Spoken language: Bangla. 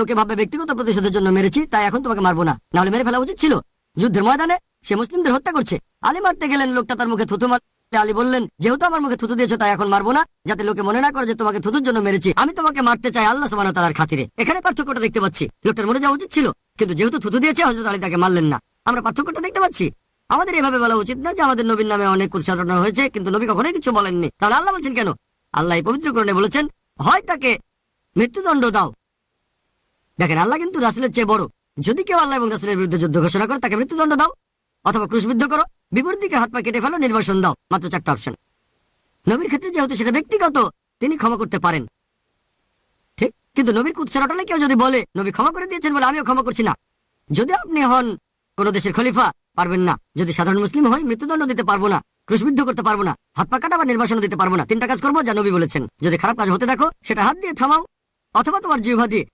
লোকে ভাবে ব্যক্তিগত প্রতিশোধের জন্য মেরেছি, তাই এখন তোমাকে মারবো না, নাহলে মেরে ফেলা উচিত ছিল। যুদ্ধের ময়দানে সে মুসলিমদের হত্যা করছে, আলী মারতে গেলেন, লোকটা তার মুখে থুতু মারলে আলী বললেন, যেহেতু আমার মুখে থুতু দিয়েছো তাই এখন মারবো না, যাতে লোকে মনে না করে যে তোমাকে থুতুর জন্য মেরেছি, আমি তোমাকে মারতে চাই আল্লাহ সুবহানাহু ওয়া তাআলার খাতিরে। এখানে পার্থক্যটা দেখতে পাচ্ছি। লোকটার মরে যাওয়া উচিত ছিল, কিন্তু যেহেতু থুতু দিয়েছে হযরত আলী তাকে মারলেন না। আমরা পার্থক্যটা দেখতে পাচ্ছি। আমাদের এভাবে বলা উচিত না যে আমাদের নবীর নামে অনেক কুৎসারণা হয়েছে, কিন্তু নবী কখনোই কিছু বলেননি। তাহলে আল্লাহ বলছেন কেন? আল্লাহ এই পবিত্র কোরআনে বলেছেন, হয় তাকে মৃত্যুদণ্ড দাও। দেখেন, আল্লাহ কিন্তু রাসূলের চেয়ে বড়। যদি কেউ আল্লাহ এবং রাসূলের বিরুদ্ধে যুদ্ধ ঘোষণা করে, তাকে মৃত্যুদণ্ড দাও, অথবা ক্রুশবিদ্ধ করো, বিপরীত দিকে হাত পা কেটে ফেলো, নির্বাসন দাও। মাত্র 4টা অপশন। নবীর ক্ষেত্রে যেহেতু সেটা ব্যক্তিগত, তিনি ক্ষমা করতে পারেন, ঠিক। কিন্তু নবীর কুৎসা রটালে কেউ যদি বলে নবী ক্ষমা করে দিয়েছেন বলে আমিও ক্ষমা করছি না, যদি আপনি হন কোন দেশের খলিফা, পারবেন না। যদি সাধারণ মুসলিম হই, মৃত্যুদণ্ড দিতে পারবো না, ক্রুশবিদ্ধ করতে পারবো না, হাত পা কাটা বা নির্বাসন দিতে পারবো না। 3টা কাজ করবো যা নবী বলেছেন। যদি খারাপ কাজ হতে দেখো, সেটা হাত দিয়ে থামাও, অথবা তোমার জিহ্বা দিয়ে